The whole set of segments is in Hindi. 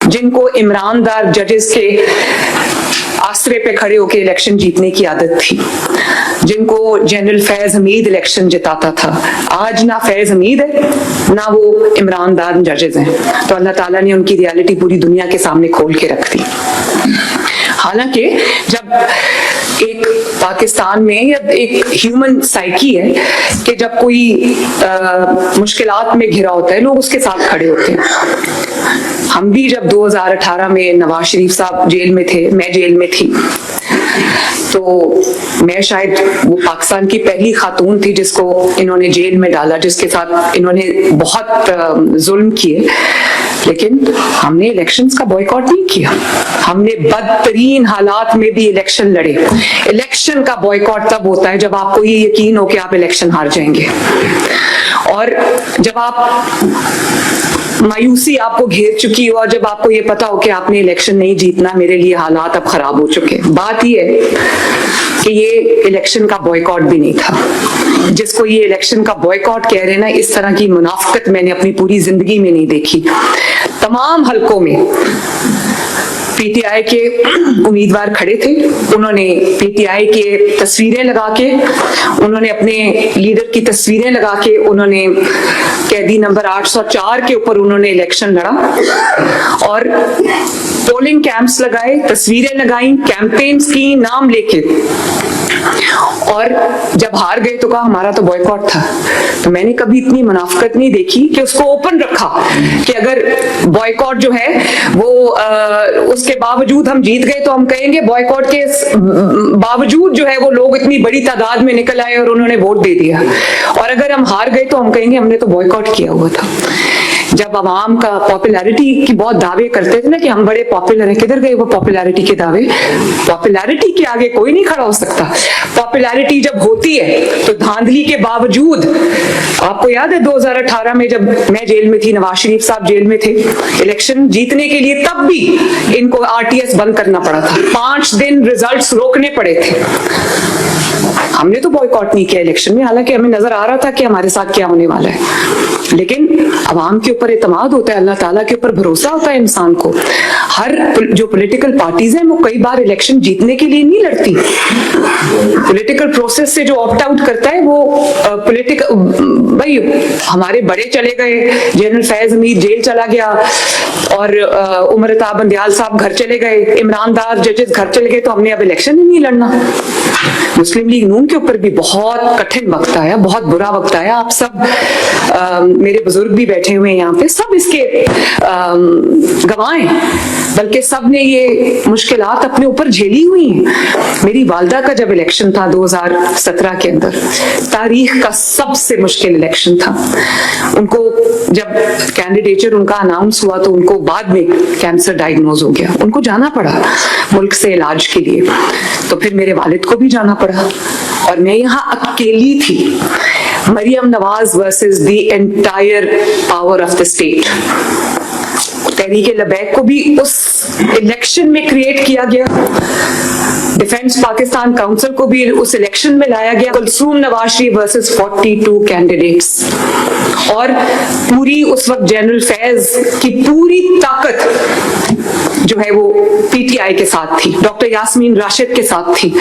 जिनको ईमानदार जजेस के आसरे पे खड़े होकर इलेक्शन जीतने की आदत थी, जिनको जनरल फैज हमीद इलेक्शन जिताता था, आज ना फैज हमीद है ना वो ईमानदार जजेस हैं। तो अल्लाह ताला ने उनकी रियलिटी पूरी दुनिया के सामने खोल के रख दी। हालांकि जब एक पाकिस्तान में या एक ह्यूमन साइकी है कि जब कोई मुश्किलात में घिरा होता है, लोग उसके साथ खड़े होते हैं। हम भी जब 2018 में नवाज शरीफ साहब जेल में थे, मैं जेल में थी, तो मैं शायद वो पाकिस्तान की पहली खातून थी जिसको इन्होंने जेल में डाला, जिसके साथ इन्होंने बहुत जुल्म किए, लेकिन हमने इलेक्शंस का बॉयकॉट नहीं किया। हमने बदतरीन हालात में भी इलेक्शन लड़े। इलेक्शन का बॉयकॉट तब होता है जब आपको ये यकीन हो कि आप इलेक्शन हार जाएंगे, और जब आप मायूसी आपको घेर चुकी हो, और जब आपको ये पता हो कि आपने इलेक्शन नहीं जीतना, मेरे लिए हालात अब खराब हो चुके। बात ये है कि ये इलेक्शन का बॉयकॉट भी नहीं था। जिसको ये इलेक्शन का बॉयकॉट कह रहे हैं ना, इस तरह की मुनाफिकत मैंने अपनी पूरी जिंदगी में नहीं देखी। तमाम हलकों में पीटीआई के उम्मीदवार खड़े थे, उन्होंने पीटीआई के तस्वीरें लगा के, उन्होंने अपने लीडर की तस्वीरें लगा के, उन्होंने कैदी नंबर 804 के ऊपर उन्होंने इलेक्शन लड़ा और पोलिंग कैंप्स लगाए, तस्वीरें लगाई, कैंपेन्स की, नाम लेके, और जब हार गए तो कहा हमारा तो बॉयकॉट था। तो मैंने कभी इतनी मुनाफिकत नहीं देखी कि उसको ओपन रखा कि अगर बॉयकॉट जो है वो उसके बावजूद हम जीत गए तो हम कहेंगे बॉयकॉट के बावजूद जो है वो लोग इतनी बड़ी तादाद में निकल आए और उन्होंने वोट दे दिया, और अगर हम हार गए तो हम कहेंगे हमने तो बॉयकॉट किया हुआ था। जब अवाम का पॉपुलैरिटी की बहुत दावे करते थे ना कि हम बड़े पॉपुलर हैं, किधर गए वो पॉपुलैरिटी के दावे? पॉपुलैरिटी के आगे कोई नहीं खड़ा हो सकता। पॉपुलैरिटी जब होती है तो धांधली के बावजूद, आपको याद है 2018 में जब मैं जेल में थी, नवाज शरीफ साहब जेल में थे, इलेक्शन जीतने के लिए तब भी इनको आरटीएस बंद करना पड़ा था, 5 दिन रिजल्ट्स रोकने पड़े थे। हमने तो बॉयकॉट नहीं किया इलेक्शन में, हालांकि हमें नजर आ रहा था कि हमारे साथ क्या होने वाला है, लेकिन अवाम के ऊपर एतमाद होता है, अल्लाह ताला के ऊपर भरोसा होता है इंसान को। हर जो पॉलिटिकल पार्टीज हैं वो कई बार इलेक्शन जीतने के लिए नहीं लड़ती। पॉलिटिकल प्रोसेस से जो ऑप्ट आउट करता है वो पॉलिटिकल, भाई हमारे बड़े चले गए, जनरल फैज हमीद जेल चला गया और उमर अता बंदयाल साहब घर चले गए, ईमानदार जजेस घर चले गए, तो हमने अब इलेक्शन ही नहीं लड़ना। मुस्लिम लीग नून के ऊपर भी बहुत कठिन वक्त आया, बहुत बुरा वक्त आया। आप सब मेरे बुजुर्ग भी बैठे हुए हैं यहाँ पे, सब इसके गवाह हैं, बल्कि सब ने ये मुश्किलात अपने ऊपर झेली हुई हैं। मेरी वालदा का जब इलेक्शन था 2017 के अंदर, तारीख का सबसे मुश्किल इलेक्शन था। उनको जब कैंडिडेचर उनका अनाउंस हुआ तो उनको बाद में कैंसर डायग्नोज हो गया, उनको जाना पड़ा मुल्क से इलाज के लिए, तो फिर मेरे वालिद को भी जाना पड़ा और मैं यहाँ अकेली थी। Maryam Nawaz versus the entire power of the state. Tehreek Labbaik को भी उस इलेक्शन में क्रिएट किया गया, डिफेंस पाकिस्तान काउंसिल को भी उस इलेक्शन में लाया गया। कुलसूम नवाज शरीफ वर्सेस 42 कैंडिडेट्स, और पूरी उस वक्त जनरल फैज की पूरी ताकत जो है वो पीटीआई के साथ थी, डॉक्टर यास्मीन राशिद के साथ थी।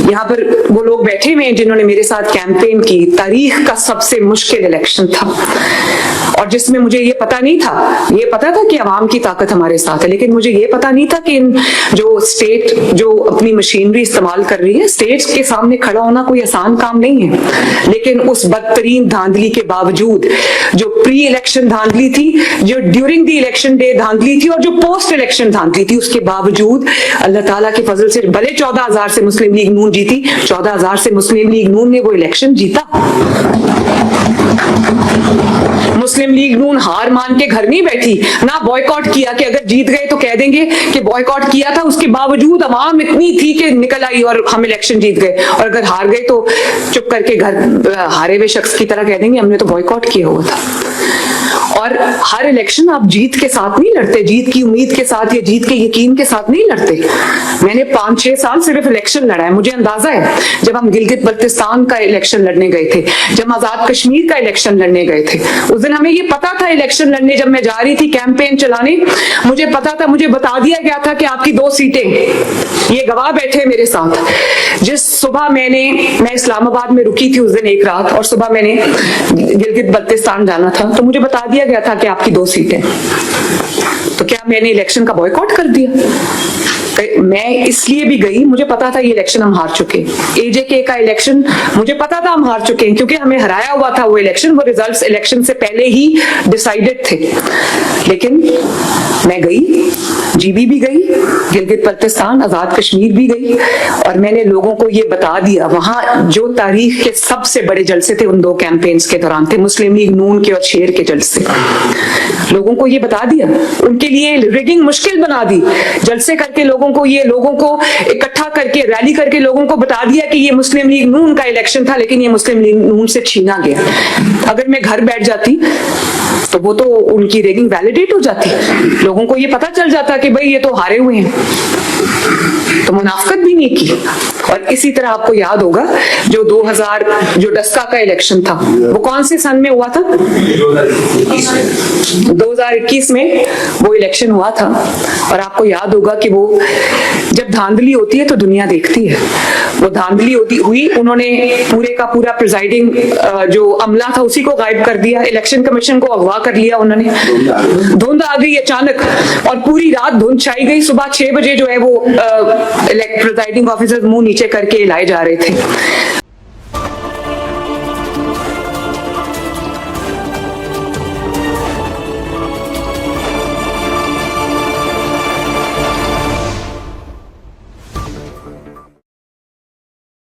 यहाँ पर वो लोग बैठे हुए हैं जिन्होंने मेरे साथ कैंपेन की। तारीख का सबसे मुश्किल इलेक्शन था, और जिसमें मुझे ये पता नहीं था, ये पता था कि अवाम की ताकत हमारे साथ है, लेकिन मुझे ये पता नहीं था कि इन जो स्टेट जो अपनी मशीनरी इस्तेमाल कर रही है, स्टेट्स के सामने खड़ा होना कोई आसान काम नहीं है। लेकिन उस बदतरीन धांधली के बावजूद, जो प्री इलेक्शन धांधली थी, जो ड्यूरिंग द इलेक्शन डे धांधली थी, और जो पोस्ट इलेक्शन धांधली थी, उसके बावजूद अल्लाह ताला के फजल से भले 14,000 से मुस्लिम लीग नून जीती, 14,000 से मुस्लिम लीग नून ने वो इलेक्शन जीता। मुस्लिम लीग नून हार मान के घर नहीं बैठी, ना बॉयकॉट किया कि अगर जीत गए तो कह देंगे कि बॉयकॉट किया था, उसके बावजूद अवाम इतनी थी कि निकल आई और हम इलेक्शन जीत गए, और अगर हार गए तो चुप करके घर हारे हुए शख्स की तरह कह देंगे हमने तो बॉयकॉट किया हुआ था। और हर इलेक्शन आप जीत के साथ नहीं लड़ते, जीत की उम्मीद के साथ या जीत के यकीन के साथ नहीं लड़ते। मैंने 5-6 साल सिर्फ इलेक्शन लड़ा है, मुझे अंदाजा है जब हम गिलगित बल्तिस्तान का इलेक्शन लड़ने गए थे, जब आजाद कश्मीर का इलेक्शन लड़ने गए थे, उस दिन हमें ये पता था इलेक्शन लड़ने, जब मैं जा रही थी कैंपेन चलाने, मुझे पता था, मुझे बता दिया गया था कि आपकी 2 सीटें, ये गवाह बैठे मेरे साथ। जिस सुबह मैं इस्लामाबाद में रुकी थी उस दिन एक रात, और सुबह मैंने गिलगित बल्तिस्तान जाना था, तो मुझे बता दिया गया था कि आपकी 2 सीटें। तो क्या मैंने इलेक्शन का बॉयकॉट कर दिया? मैं इसलिए भी गई, मुझे पता था ये इलेक्शन हम हार चुके, एजेके का इलेक्शन मुझे पता था हम हार चुके हैं, क्योंकि हमें हराया हुआ था वो इलेक्शन, वो रिजल्ट्स इलेक्शन से पहले ही डिसाइडेड थे। लेकिन मैं गई, जीबी भी गई, गिलगित बल्तिस्तान, आजाद कश्मीर भी गई, और मैंने लोगों को ये बता दिया, वहां जो तारीख के सबसे बड़े जलसे थे उन 2 कैंपेन्स के दौरान थे, मुस्लिम लीग नून के और शेर के जलसे। लोगों को ये बता दिया, उनके लिए रिगिंग मुश्किल बना दी, जलसे करके लोगों को इकट्ठा करके रैली करके लोगों को बता दिया कि ये मुस्लिम लीग नून का इलेक्शन था, लेकिन ये मुस्लिम लीग नून से छीना गया। अगर मैं घर बैठ जाती तो वो तो उनकी रेगिंग वैलिडेट हो जाती, लोगों को ये पता चल जाता कि भाई ये तो हारे हुए हैं, तो मुनाफकत भी नहीं की। और इसी तरह आपको याद होगा जो 2000 जो डस्का का इलेक्शन था, वो कौन से सन में हुआ था? 2021 में वो इलेक्शन हुआ था। और आपको याद होगा कि वो जब धांधली होती है तो दुनिया देखती है, वो धांधली हुई, उन्होंने पूरे का पूरा प्रिजाइडिंग जो अमला था उसी को गायब कर दिया, इलेक्शन कमीशन को अगवा कर लिया उन्होंने, धुंध आ गई अचानक और पूरी रात धुंध छाई गई, सुबह 6 बजे जो है वो प्रिजाइडिंग ऑफिसर मुंह नीचे करके लाए जा रहे थे।